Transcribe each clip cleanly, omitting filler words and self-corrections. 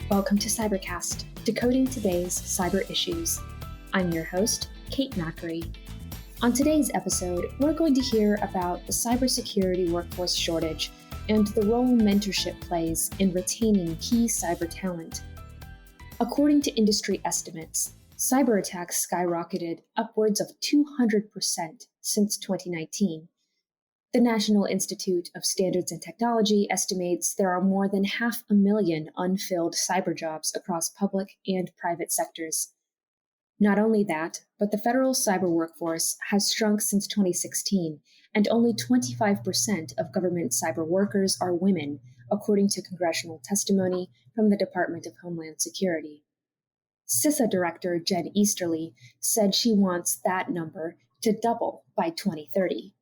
Welcome to Cybercast, decoding today's cyber issues. I'm your host, Kate Macri. On today's episode, we're going to hear about the cybersecurity workforce shortage and the role mentorship plays in retaining key cyber talent. According to industry estimates, cyber attacks skyrocketed upwards of 200% since 2019. The National Institute of Standards and Technology estimates there are more than 500,000 unfilled cyber jobs across public and private sectors. Not only that, but the federal cyber workforce has shrunk since 2016, and only 25% of government cyber workers are women, according to congressional testimony from the Department of Homeland Security. CISA Director Jen Easterly said she wants that number to double by 2030.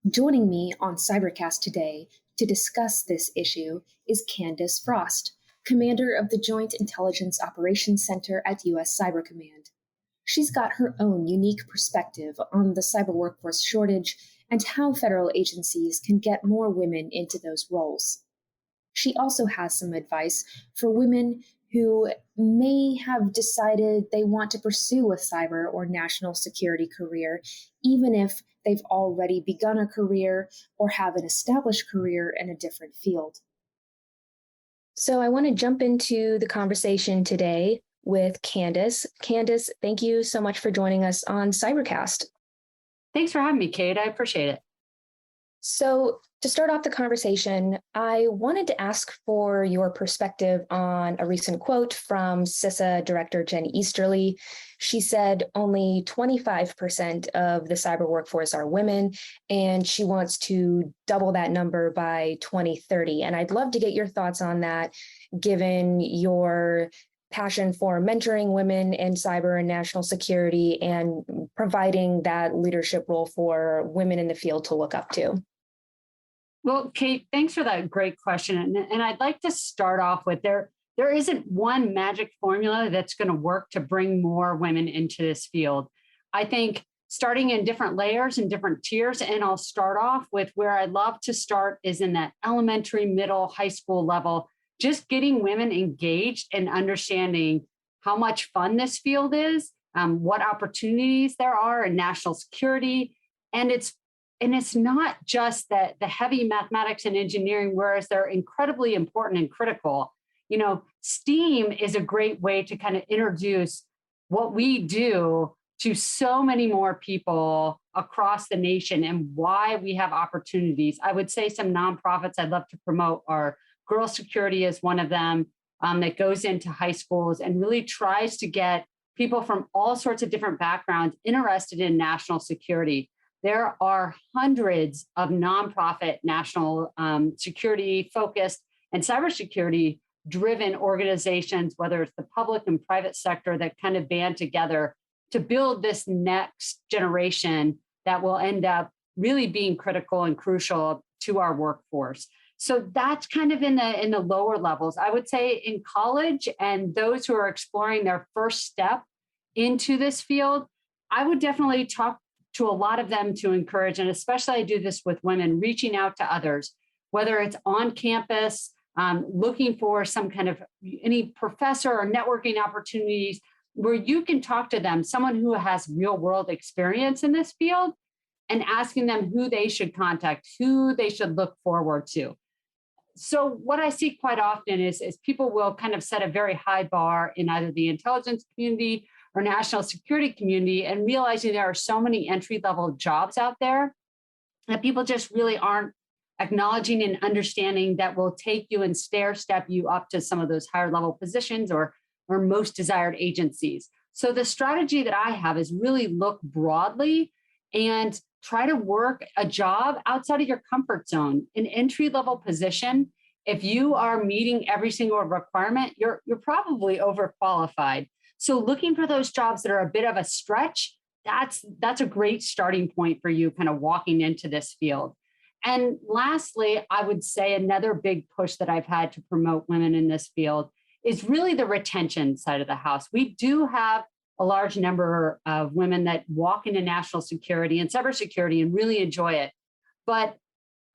Joining me on Cybercast today to discuss this issue is Candice Frost, Commander of the Joint Intelligence Operations Center at U.S. Cyber Command. She's got her own unique perspective on the cyber workforce shortage and how federal agencies can get more women into those roles. She also has some advice for women who may have decided they want to pursue a cyber or national security career, even if they've already begun a career or have an established career in a different field. So I want to jump into the conversation today with Candice. Candice, thank you so much for joining us on Cybercast. Thanks for having me, Kate. I appreciate it. So to start off the conversation, I wanted to ask for your perspective on a recent quote from CISA Director Jen Easterly. She said only 25% of the cyber workforce are women, and she wants to double that number by 2030. And I'd love to get your thoughts on that, given your passion for mentoring women in cyber and national security and providing that leadership role for women in the field to look up to. Well, Kate, thanks for that great question. And I'd like to start off with there isn't one magic formula that's going to work to bring more women into this field. I think starting in different layers and different tiers, and I'll start off with where I'd love to start is in that elementary, middle, high school level, just getting women engaged and understanding how much fun this field is, what opportunities there are in national security. And it's not just that the heavy mathematics and engineering, whereas they're incredibly important and critical. You know, STEAM is a great way to kind of introduce what we do to so many more people across the nation and why we have opportunities. I would say some nonprofits I'd love to promote are Girl Security is one of them that goes into high schools and really tries to get people from all sorts of different backgrounds interested in national security. There are hundreds of nonprofit national security focused and cybersecurity driven organizations, whether it's the public and private sector, that kind of band together to build this next generation that will end up really being critical and crucial to our workforce. So that's kind of in the lower levels. I would say in college and those who are exploring their first step into this field, I would definitely talk to a lot of them to encourage, and especially I do this with women, reaching out to others, whether it's on campus, looking for some kind of any professor or networking opportunities where you can talk to them, someone who has real world experience in this field, and asking them who they should contact, who they should look forward to. So what I see quite often is people will kind of set a very high bar in either the intelligence community or national security community, and realizing there are so many entry-level jobs out there that people just really aren't acknowledging and understanding that will take you and stair-step you up to some of those higher level positions or most desired agencies. So the strategy that I have is really look broadly and try to work a job outside of your comfort zone. An entry-level position, if you are meeting every single requirement, you're probably overqualified. So looking for those jobs that are a bit of a stretch, that's a great starting point for you kind of walking into this field. And lastly, I would say another big push that I've had to promote women in this field is really the retention side of the house. We do have a large number of women that walk into national security and cybersecurity and really enjoy it. But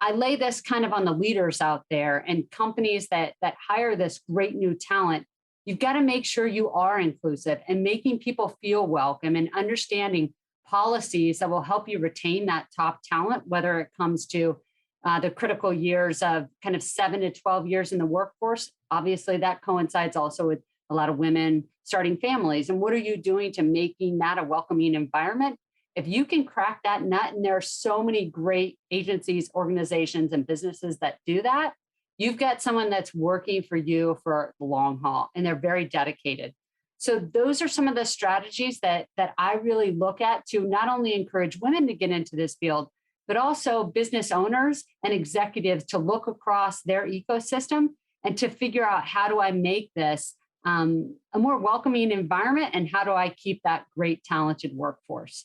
I lay this kind of on the leaders out there and companies that hire this great new talent. You've got to make sure you are inclusive and making people feel welcome and understanding policies that will help you retain that top talent, whether it comes to the critical years of kind of 7 to 12 years in the workforce. Obviously, that coincides also with a lot of women starting families. And what are you doing to making that a welcoming environment? If you can crack that nut, and there are so many great agencies, organizations, and businesses that do that, you've got someone that's working for you for the long haul, and they're very dedicated. So those are some of the strategies that I really look at to not only encourage women to get into this field, but also business owners and executives to look across their ecosystem and to figure out, how do I make this a more welcoming environment, and how do I keep that great talented workforce?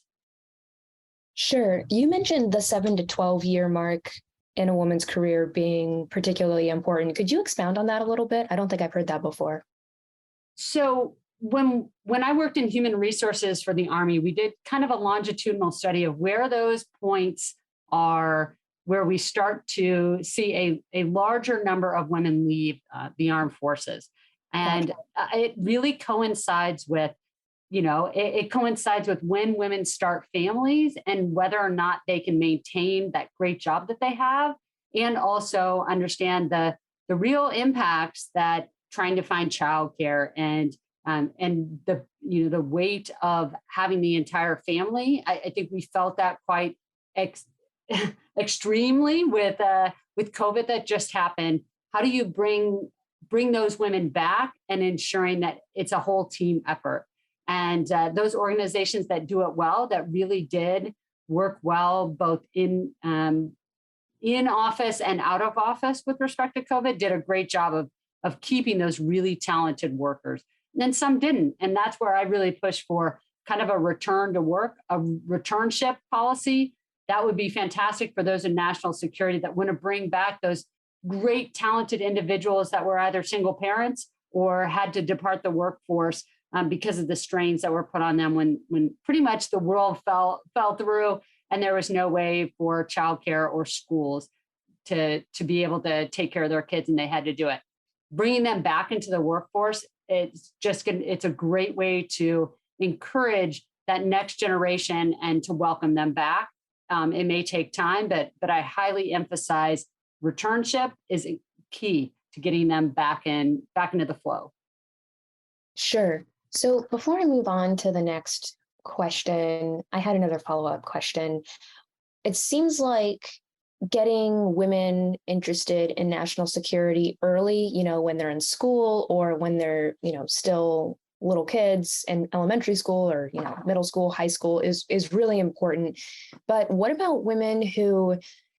Sure. You mentioned the 7 to 12 year mark in a woman's career being particularly important. Could you expound on that a little bit? I don't think I've heard that before. So when I worked in human resources for the Army, we did kind of a longitudinal study of where those points are, where we start to see a larger number of women leave the armed forces. And it really coincides with, it coincides with when women start families and whether or not they can maintain that great job that they have, and also understand the real impacts that trying to find childcare and the weight of having the entire family. I think we felt that quite extremely with COVID that just happened. How do you bring those women back and ensuring that it's a whole team effort? And those organizations that do it well, that really did work well, both in office and out of office with respect to COVID, did a great job of keeping those really talented workers. And then some didn't. And that's where I really push for kind of a return to work, a returnship policy. That would be fantastic for those in national security that want to bring back those great talented individuals that were either single parents or had to depart the workforce because of the strains that were put on them when pretty much the world fell through and there was no way for childcare or schools to be able to take care of their kids, and they had to do it. Bringing them back into the workforce, it's a great way to encourage that next generation and to welcome them back. It may take time, but I highly emphasize returnship is key to getting them back into the flow. Sure. So before I move on to the next question, I had another follow-up question. It seems like getting women interested in national security early, when they're in school or when they're, still little kids in elementary school or, middle school, high school is really important. But what about women who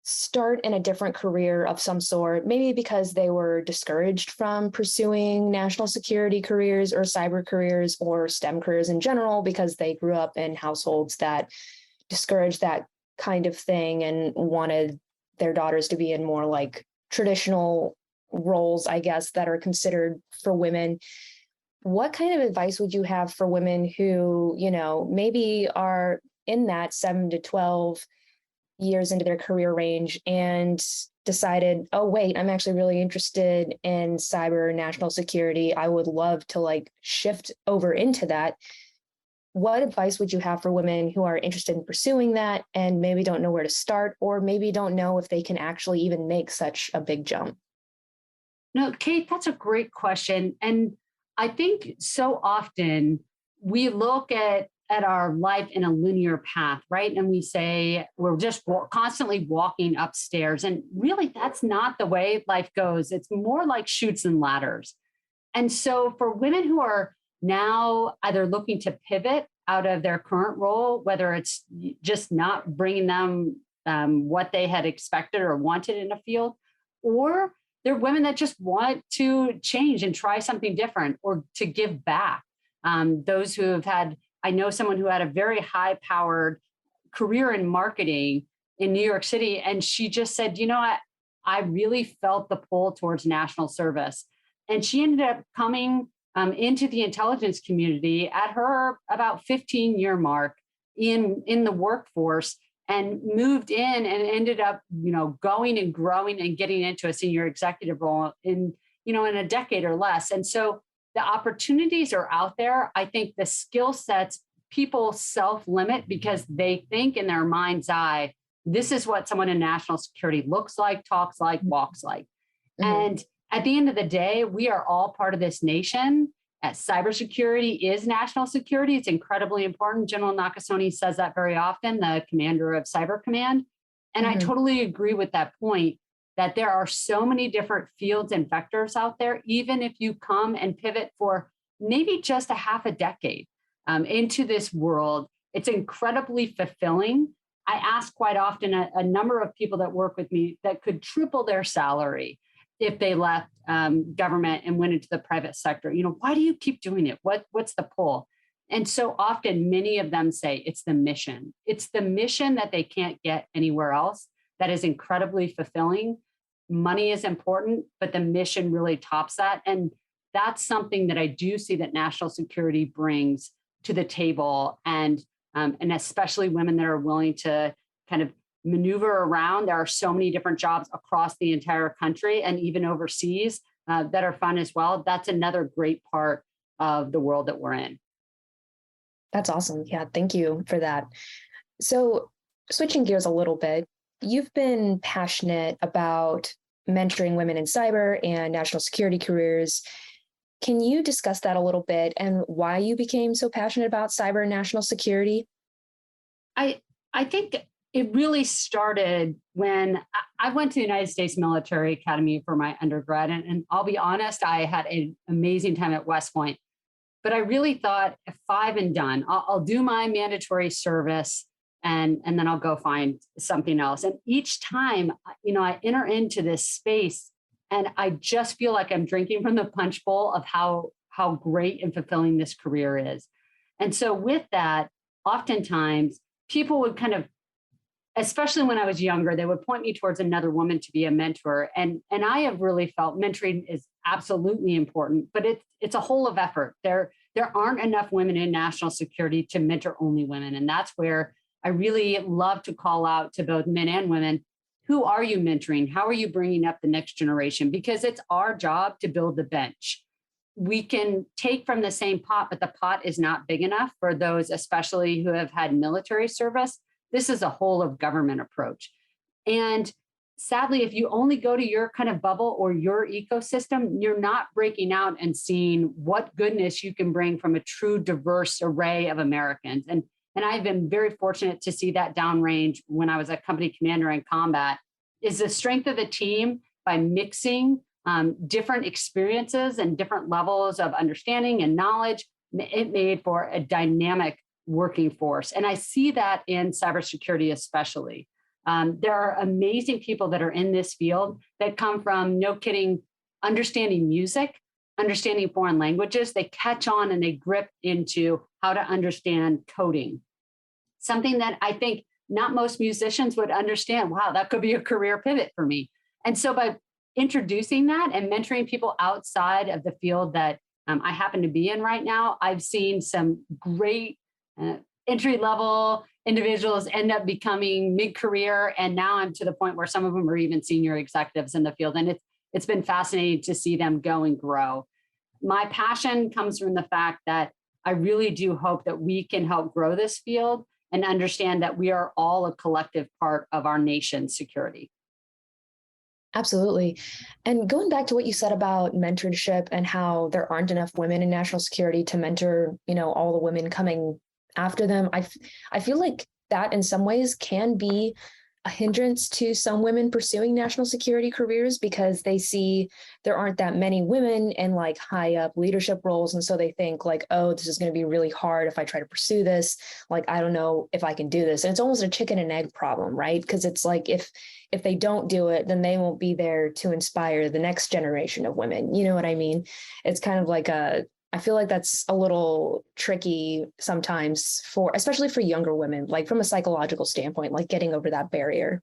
start in a different career of some sort, maybe because they were discouraged from pursuing national security careers or cyber careers or STEM careers in general, because they grew up in households that discouraged that kind of thing and wanted their daughters to be in more like traditional roles, I guess, that are considered for women. What kind of advice would you have for women who, maybe are in that 7 to 12 years into their career range and decided, oh, wait, I'm actually really interested in cyber national security. I would love to shift over into that. What advice would you have for women who are interested in pursuing that and maybe don't know where to start, or maybe don't know if they can actually even make such a big jump? No, Kate, that's a great question. And I think so often we look at our life in a linear path, right? And we say we're just constantly walking upstairs. And really, that's not the way life goes. It's more like chutes and ladders. And so for women who are now either looking to pivot out of their current role, whether it's just not bringing them what they had expected or wanted in a field, or they're women that just want to change and try something different or to give back. Those who have had, I know someone who had a very high-powered career in marketing in New York City, and she just said, I really felt the pull towards national service. And she ended up coming into the intelligence community at her about 15-year mark in the workforce. and moved in and ended up, going and growing and getting into a senior executive role in a decade or less. And so the opportunities are out there. I think the skill sets, people self-limit because they think in their mind's eye, this is what someone in national security looks like, talks like, walks like. Mm-hmm. And at the end of the day, we are all part of this nation. Cybersecurity is national security. It's incredibly important. General Nakasone says that very often, the commander of Cyber Command. And I totally agree with that point, that there are so many different fields and vectors out there, even if you come and pivot for maybe just a half a decade into this world, it's incredibly fulfilling. I ask quite often a number of people that work with me that could triple their salary if they left government and went into the private sector. Why do you keep doing it? What's the pull? And so often many of them say it's the mission. It's the mission that they can't get anywhere else that is incredibly fulfilling. Money is important, but the mission really tops that. And that's something that I do see that national security brings to the table. And especially women that are willing to kind of maneuver around. There are so many different jobs across the entire country and even overseas that are fun as well. That's another great part of the world that we're in. That's awesome. Yeah, thank you for that. So switching gears a little bit, you've been passionate about mentoring women in cyber and national security careers. Can you discuss that a little bit and why you became so passionate about cyber and national security? I think it really started when I went to the United States Military Academy for my undergrad. And I'll be honest, I had an amazing time at West Point. But I really thought, 5 and done, I'll do my mandatory service and then I'll go find something else. And each time, I enter into this space and I just feel like I'm drinking from the punch bowl of how great and fulfilling this career is. And so with that, oftentimes people would kind of, especially when I was younger, they would point me towards another woman to be a mentor. And I have really felt mentoring is absolutely important, but it's a whole of effort. There aren't enough women in national security to mentor only women. And that's where I really love to call out to both men and women. Who are you mentoring? How are you bringing up the next generation? Because it's our job to build the bench. We can take from the same pot, but the pot is not big enough for those, especially who have had military service. This is a whole of government approach. And sadly, if you only go to your kind of bubble or your ecosystem, you're not breaking out and seeing what goodness you can bring from a true diverse array of Americans. And I've been very fortunate to see that downrange when I was a company commander in combat, is the strength of the team by mixing different experiences and different levels of understanding and knowledge. It made for a dynamic working force. And I see that in cybersecurity especially. There are amazing people that are in this field that come from, no kidding, understanding music, understanding foreign languages. They catch on and they grip into how to understand coding. Something that I think not most musicians would understand. Wow, that could be a career pivot for me. And so by introducing that and mentoring people outside of the field that I happen to be in right now, I've seen some great entry-level individuals end up becoming mid-career. And now I'm to the point where some of them are even senior executives in the field. And it's been fascinating to see them go and grow. My passion comes from the fact that I really do hope that we can help grow this field and understand that we are all a collective part of our nation's security. Absolutely. And going back to what you said about mentorship and how there aren't enough women in national security to mentor, all the women coming after them, I feel like that in some ways can be a hindrance to some women pursuing national security careers because they see there aren't that many women in like high up leadership roles. And so they think like, oh, this is going to be really hard if I try to pursue this. Like, I don't know if I can do this. And it's almost a chicken and egg problem, right? Because it's like, if they don't do it, then they won't be there to inspire the next generation of women. You know what I mean? It's kind of like I feel like that's a little tricky sometimes especially for younger women, like from a psychological standpoint, like getting over that barrier.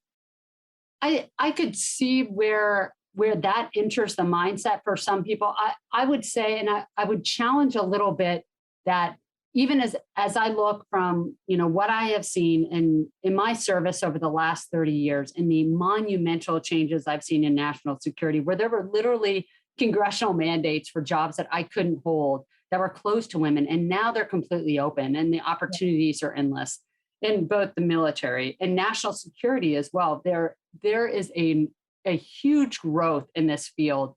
I could see where that enters the mindset for some people. I would say, and I would challenge a little bit that even as I look from, what I have seen in my service over the last 30 years and the monumental changes I've seen in national security, where there were literally congressional mandates for jobs that I couldn't hold that were closed to women. And now they're completely open and the opportunities are endless in both the military and national security as well. There is a huge growth in this field.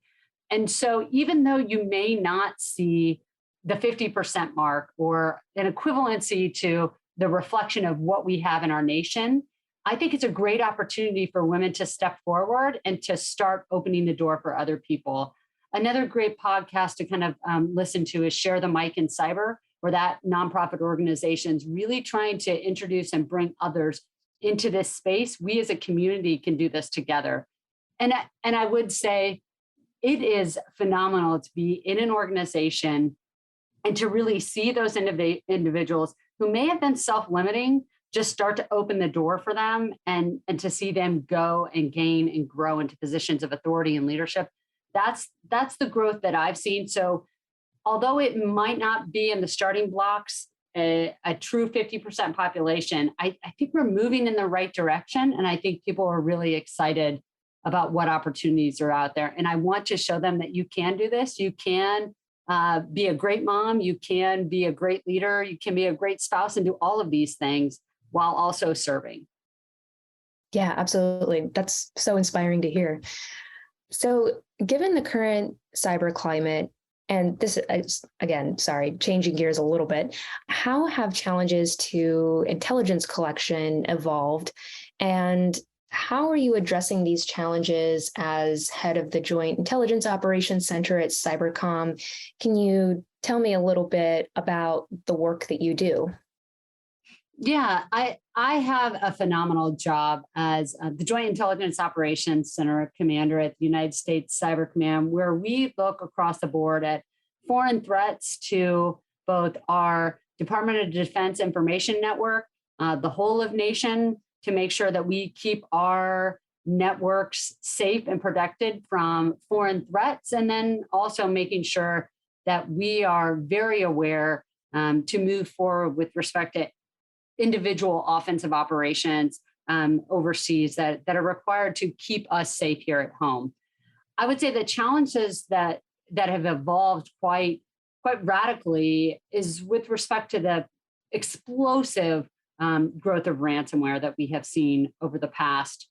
And so even though you may not see the 50% mark or an equivalency to the reflection of what we have in our nation, I think it's a great opportunity for women to step forward and to start opening the door for other people. Another great podcast to kind of listen to is Share the Mic in Cyber, where that nonprofit organization is really trying to introduce and bring others into this space. We as a community can do this together. And I would say it is phenomenal to be in an organization and to really see those individuals who may have been self-limiting just start to open the door for them and to see them go and gain and grow into positions of authority and leadership. That's the growth that I've seen. So although it might not be in the starting blocks, a true 50% population, I think we're moving in the right direction. And I think people are really excited about what opportunities are out there. And I want to show them that you can do this. You can be a great mom. You can be a great leader. You can be a great spouse and do all of these things while also serving. Yeah, absolutely. That's so inspiring to hear. So given the current cyber climate, and this is, again, changing gears a little bit, how have challenges to intelligence collection evolved? And how are you addressing these challenges as head of the Joint Intelligence Operations Center at CYBERCOM? Can you tell me a little bit about the work that you do? Yeah, I have a phenomenal job as the Joint Intelligence Operations Center Commander at the United States Cyber Command, where we look across the board at foreign threats to both our Department of Defense Information Network, the whole of nation, to make sure that we keep our networks safe and protected from foreign threats, and then also making sure that we are very aware to move forward with respect to individual offensive operations overseas that are required to keep us safe here at home. I would say the challenges that have evolved quite radically is with respect to the explosive growth of ransomware that we have seen over the past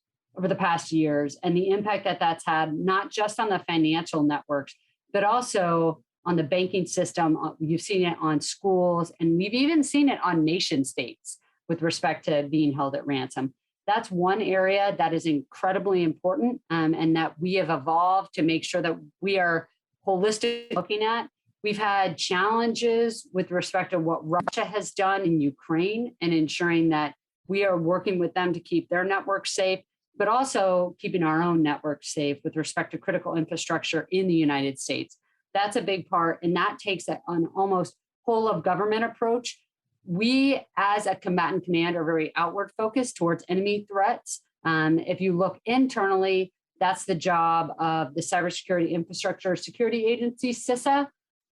years, and the impact that that's had not just on the financial networks, but also on the banking system. You've seen it on schools, and we've even seen it on nation states with respect to being held at ransom. That's one area that is incredibly important, and that we have evolved to make sure that we are holistically looking at. We've had challenges with respect to what Russia has done in Ukraine and ensuring that we are working with them to keep their network safe, but also keeping our own network safe with respect to critical infrastructure in the United States. That's a big part, and that takes an almost whole of government approach. We, as a combatant command, are very outward focused towards enemy threats. If you look internally, that's the job of the Cybersecurity Infrastructure Security Agency, CISA,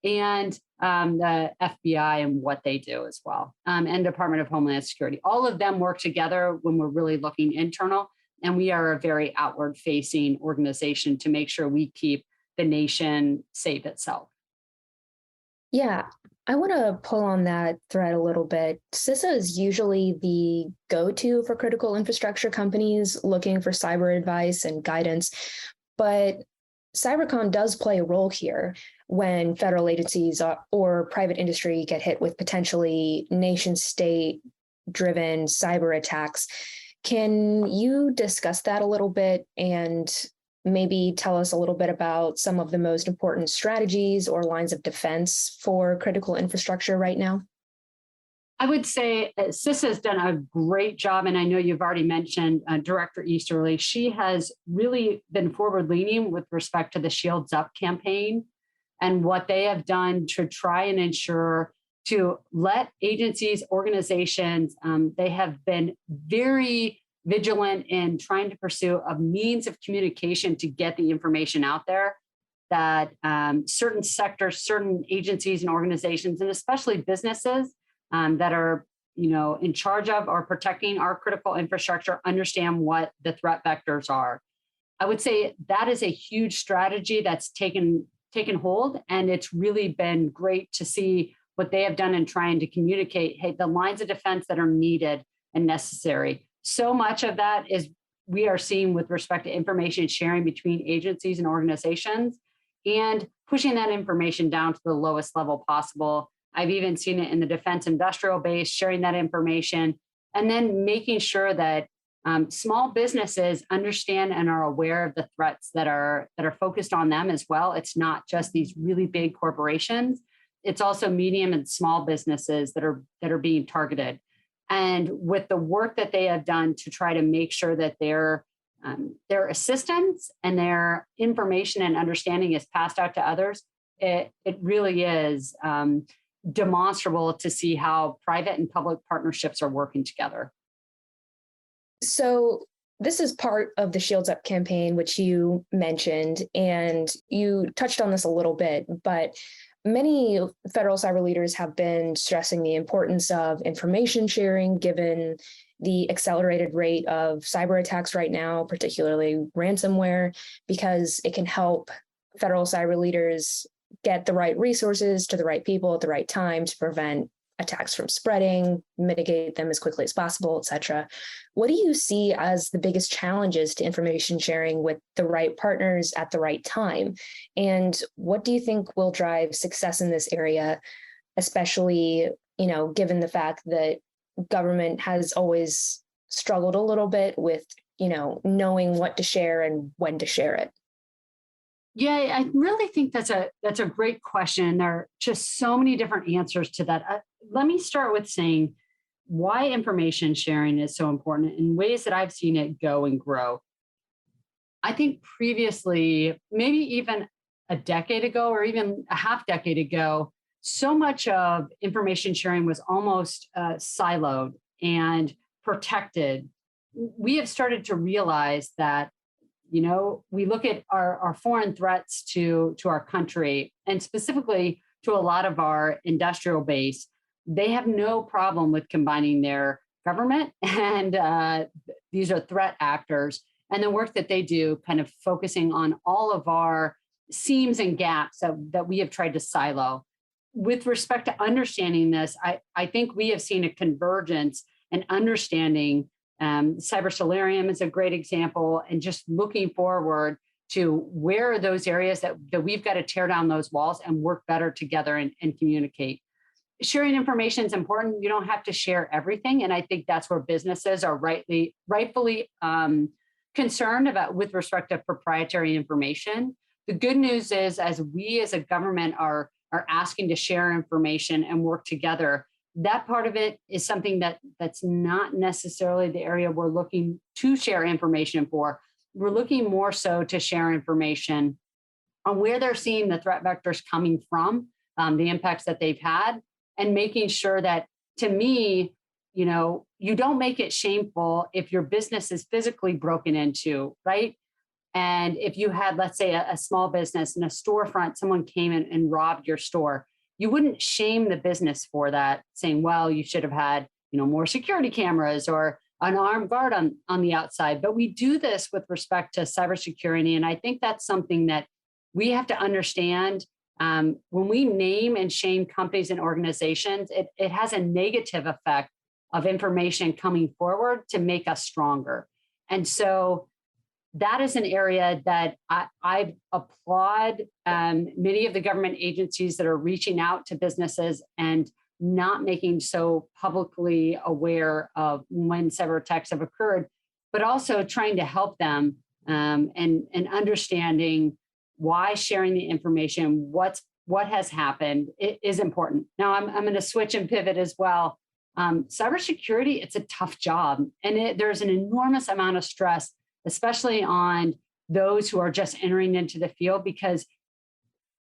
and the FBI and what they do as well, and Department of Homeland Security. All of them work together when we're really looking internal, and we are a very outward-facing organization to make sure we keep the nation safe itself. Yeah, I want to pull on that thread a little bit. CISA is usually the go-to for critical infrastructure companies looking for cyber advice and guidance, but CyberCom does play a role here when federal agencies or private industry get hit with potentially nation-state-driven cyber attacks. Can you discuss that a little bit and maybe tell us a little bit about some of the most important strategies or lines of defense for critical infrastructure right now? I would say CISA has done a great job, and I know you've already mentioned Director Easterly. She has really been forward-leaning with respect to the Shields Up campaign and what they have done to try and ensure to let agencies, organizations, they have been very vigilant in trying to pursue a means of communication to get the information out there that certain sectors, certain agencies and organizations, and especially businesses that are in charge of or protecting our critical infrastructure understand what the threat vectors are. I would say that is a huge strategy that's taken hold, and it's really been great to see what they have done in trying to communicate, hey, the lines of defense that are needed and necessary. So much of that is we are seeing with respect to information sharing between agencies and organizations and pushing that information down to the lowest level possible. I've even seen it in the defense industrial base, sharing that information, and then making sure that small businesses understand and are aware of the threats that are focused on them as well. It's not just these really big corporations. It's also medium and small businesses that are being targeted. And with the work that they have done to try to make sure that their assistance and their information and understanding is passed out to others, it really is demonstrable to see how private and public partnerships are working together. So this is part of the Shields Up campaign, which you mentioned, and you touched on this a little bit, but many federal cyber leaders have been stressing the importance of information sharing, given the accelerated rate of cyber attacks right now, particularly ransomware, because it can help federal cyber leaders get the right resources to the right people at the right time to prevent attacks from spreading, mitigate them as quickly as possible, et cetera. What do you see as the biggest challenges to information sharing with the right partners at the right time? And what do you think will drive success in this area, especially, given the fact that government has always struggled a little bit with, knowing what to share and when to share it? Yeah, I really think that's a great question. There are just so many different answers to that. Let me start with saying why information sharing is so important in ways that I've seen it go and grow. I think previously, maybe even a decade ago or even a half decade ago, so much of information sharing was almost siloed and protected. We have started to realize that we look at our foreign threats to our country and specifically to a lot of our industrial base. They have no problem with combining their government and these are threat actors and the work that they do kind of focusing on all of our seams and gaps that we have tried to silo. With respect to understanding this, I think we have seen a convergence and understanding. Cyber Solarium is a great example, and just looking forward to where are those areas that we've got to tear down those walls and work better together and communicate. Sharing information is important. You don't have to share everything. And I think that's where businesses are rightfully concerned about with respect to proprietary information. The good news is, as we as a government are asking to share information and work together, that part of it is something that's not necessarily the area we're looking to share information for. We're looking more so to share information on where they're seeing the threat vectors coming from, the impacts that they've had, and making sure that, to me, you don't make it shameful if your business is physically broken into, right? And if you had, let's say, a small business in a storefront, someone came in and robbed your store, you wouldn't shame the business for that, saying, well, you should have had, more security cameras or an armed guard on the outside. But we do this with respect to cybersecurity. And I think that's something that we have to understand. When we name and shame companies and organizations, it has a negative effect of information coming forward to make us stronger. And so that is an area that I applaud many of the government agencies that are reaching out to businesses and not making so publicly aware of when cyber attacks have occurred, but also trying to help them and understanding why sharing the information, what has happened is important. Now, I'm going to switch and pivot as well. Cybersecurity, it's a tough job, and there's an enormous amount of stress, especially on those who are just entering into the field, because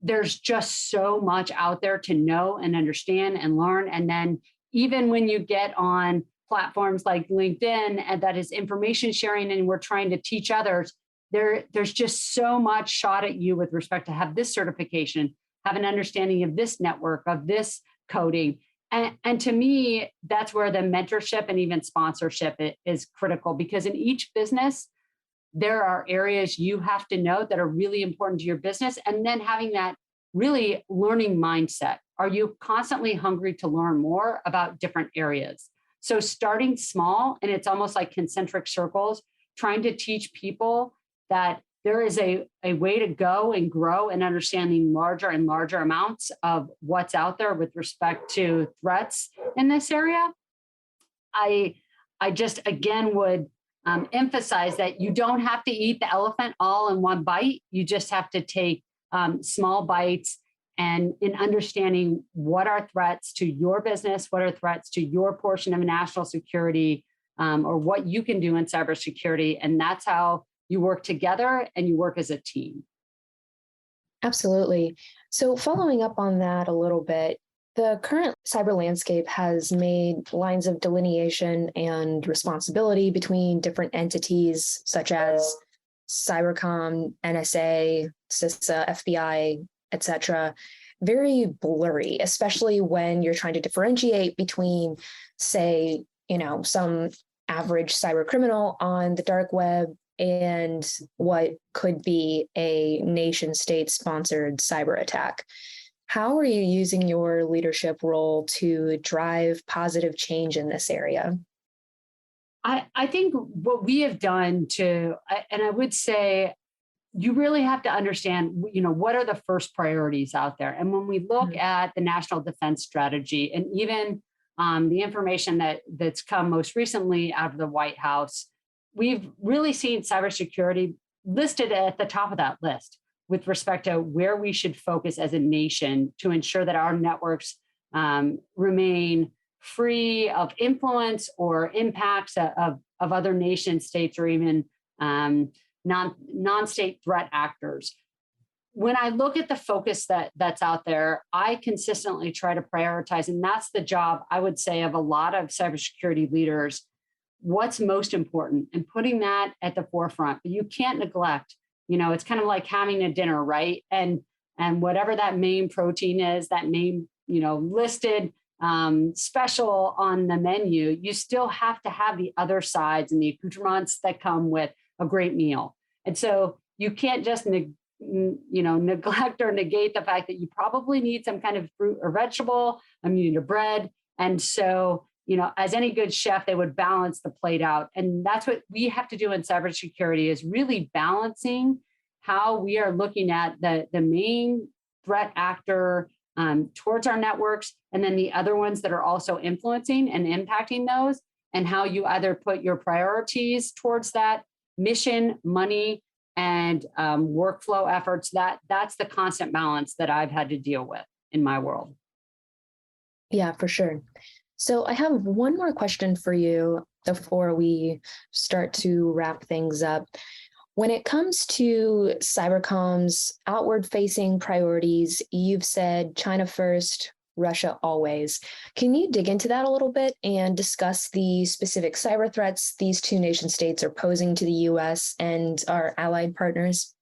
there's just so much out there to know and understand and learn. And then even when you get on platforms like LinkedIn, and that is information sharing, and we're trying to teach others, there's just so much shot at you with respect to have this certification, have an understanding of this network, of this coding. And to me, that's where the mentorship and even sponsorship is critical, because in each business, there are areas you have to know that are really important to your business. And then having that really learning mindset. Are you constantly hungry to learn more about different areas? So starting small, and it's almost like concentric circles, trying to teach people that there is a way to go and grow and understanding larger and larger amounts of what's out there with respect to threats in this area. I just, again, would emphasize that you don't have to eat the elephant all in one bite. You just have to take small bites, and in understanding what are threats to your business, what are threats to your portion of national security, or what you can do in cybersecurity. And that's how you work together and you work as a team. Absolutely. So following up on that a little bit, the current cyber landscape has made lines of delineation and responsibility between different entities such as CyberCom, NSA, CISA, FBI, etc., very blurry, especially when you're trying to differentiate between, say, some average cyber criminal on the dark web and what could be a nation state sponsored cyber attack. How are you using your leadership role to drive positive change in this area? I think what we have done and I would say, you really have to understand, what are the first priorities out there. And when we look at the National Defense Strategy, and even the information that's come most recently out of the White House, we've really seen cybersecurity listed at the top of that list with respect to where we should focus as a nation to ensure that our networks remain free of influence or impacts of other nation states, or even non-state threat actors. When I look at the focus that's out there, I consistently try to prioritize, and that's the job, I would say, of a lot of cybersecurity leaders. What's most important, and putting that at the forefront. But you can't neglect, it's kind of like having a dinner, right? And whatever that main protein is, that main, listed special on the menu, you still have to have the other sides and the accoutrements that come with a great meal. And so you can't just neglect or negate the fact that you probably need some kind of fruit or vegetable, you need a bread. And so, as any good chef, they would balance the plate out. And that's what we have to do in cybersecurity, is really balancing how we are looking at the main threat actor towards our networks, and then the other ones that are also influencing and impacting those, and how you either put your priorities towards that mission, money, and workflow efforts. That's the constant balance that I've had to deal with in my world. Yeah, for sure. So I have one more question for you before we start to wrap things up. When it comes to Cybercom's outward-facing priorities, you've said China first, Russia always. Can you dig into that a little bit and discuss the specific cyber threats these two nation states are posing to the U.S. and our allied partners?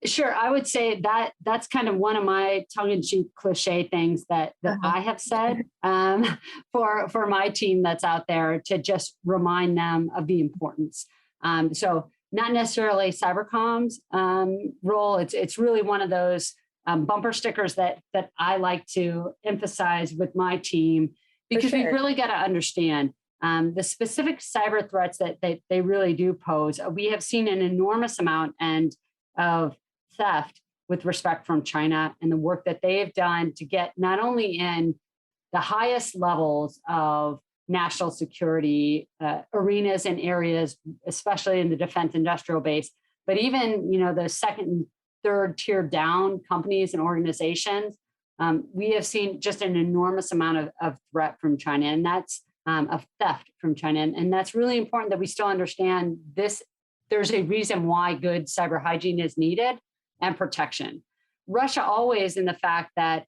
Sure. I would say that's kind of one of my tongue-in-cheek cliche things that I have said for my team that's out there, to just remind them of the importance. So not necessarily Cybercom's role. It's really one of those bumper stickers that I like to emphasize with my team, because we've really got to understand the specific cyber threats that they really do pose. We have seen an enormous amount of theft with respect from China, and the work that they have done to get not only in the highest levels of national security arenas and areas, especially in the defense industrial base, but even the second and third tier down companies and organizations. We have seen just an enormous amount of threat from China, and that's of theft from China. And that's really important that we still understand this. There's a reason why good cyber hygiene is needed and protection. Russia always, in the fact that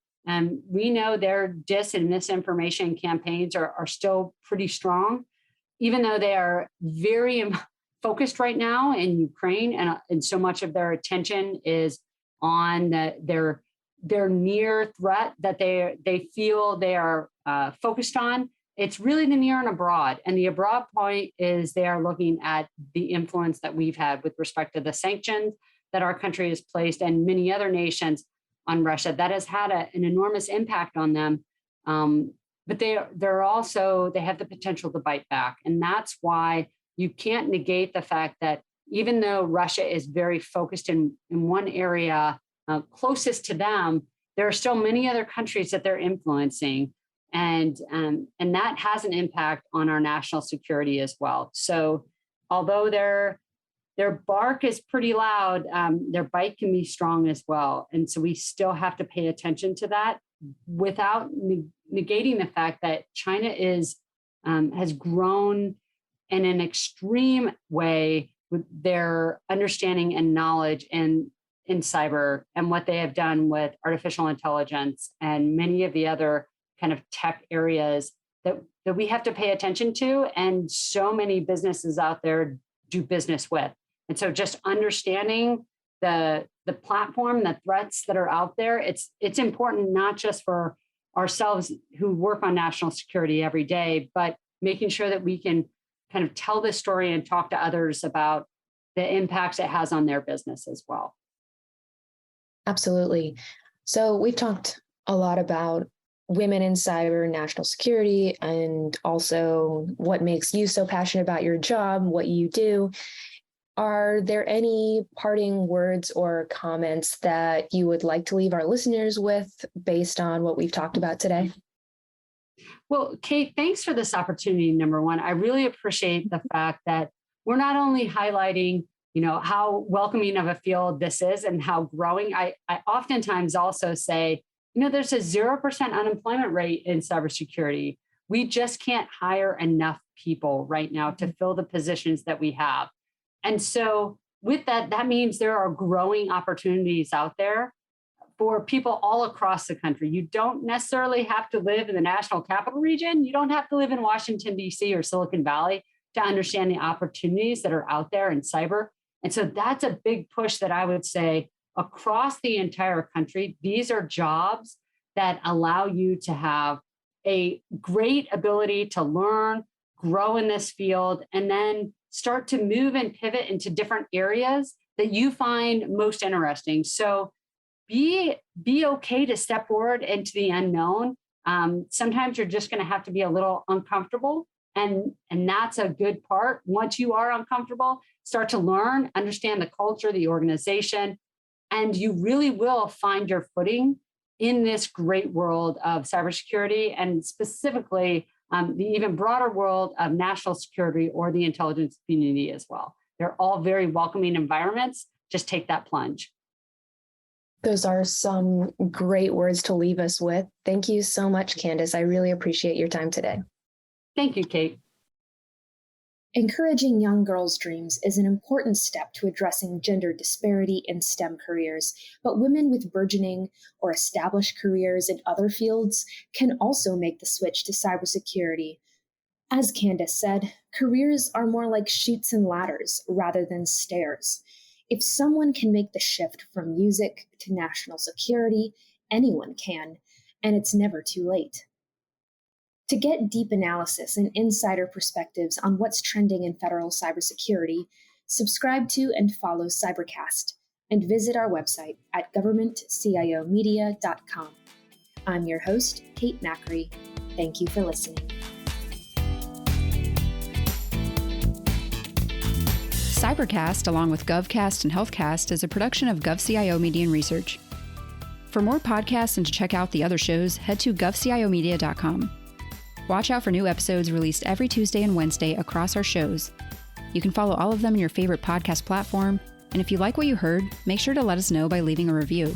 we know their dis and misinformation campaigns are still pretty strong, even though they are very focused right now in Ukraine, and so much of their attention is on their near threat that they feel they are focused on. It's really the near and abroad. And the abroad point is they are looking at the influence that we've had with respect to the sanctions that our country has placed and many other nations on Russia. That has had an enormous impact on them. But they have the potential to bite back. And that's why you can't negate the fact that even though Russia is very focused in one area closest to them, there are still many other countries that they're influencing. And that has an impact on our national security as well. So although their bark is pretty loud, their bite can be strong as well. And so we still have to pay attention to that without negating the fact that China has grown in an extreme way with their understanding and knowledge in cyber and what they have done with artificial intelligence and many of the other kind of tech areas that we have to pay attention to. And so many businesses out there do business with. And so just understanding the platform, the threats that are out there, it's important not just for ourselves who work on national security every day, but making sure that we can kind of tell this story and talk to others about the impacts it has on their business as well. Absolutely. So we've talked a lot about women in cyber, national security, and also what makes you so passionate about your job, what you do. Are there any parting words or comments that you would like to leave our listeners with based on what we've talked about today? Well, Kate, thanks for this opportunity, number one. I really appreciate the fact that we're not only highlighting, how welcoming of a field this is and how growing. I oftentimes also say, there's a 0% unemployment rate in cybersecurity. We just can't hire enough people right now to fill the positions that we have. And so with that means there are growing opportunities out there for people all across the country. You don't necessarily have to live in the national capital region. You don't have to live in Washington, D.C. or Silicon Valley to understand the opportunities that are out there in cyber. And so that's a big push that I would say across the entire country. These are jobs that allow you to have a great ability to learn, grow in this field, and then start to move and pivot into different areas that you find most interesting. So be okay to step forward into the unknown. Sometimes you're just going to have to be a little uncomfortable. And that's a good part. Once you are uncomfortable, start to learn, understand the culture, the organization, and you really will find your footing in this great world of cybersecurity and specifically the even broader world of national security or the intelligence community as well. They're all very welcoming environments. Just take that plunge. Those are some great words to leave us with. Thank you so much, Candice. I really appreciate your time today. Thank you, Kate. Encouraging young girls' dreams is an important step to addressing gender disparity in STEM careers, but women with burgeoning or established careers in other fields can also make the switch to cybersecurity. As Candice said, careers are more like chutes and ladders rather than stairs. If someone can make the shift from music to national security, anyone can, and it's never too late. To get deep analysis and insider perspectives on what's trending in federal cybersecurity, subscribe to and follow Cybercast, and visit our website at governmentciomedia.com. I'm your host, Kate Macri. Thank you for listening. Cybercast, along with GovCast and HealthCast, is a production of GovCIO Media and Research. For more podcasts and to check out the other shows, head to govciomedia.com. Watch out for new episodes released every Tuesday and Wednesday across our shows. You can follow all of them in your favorite podcast platform, and if you like what you heard, make sure to let us know by leaving a review.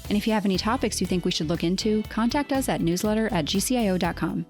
And if you have any topics you think we should look into, contact us at newsletter@gcio.com.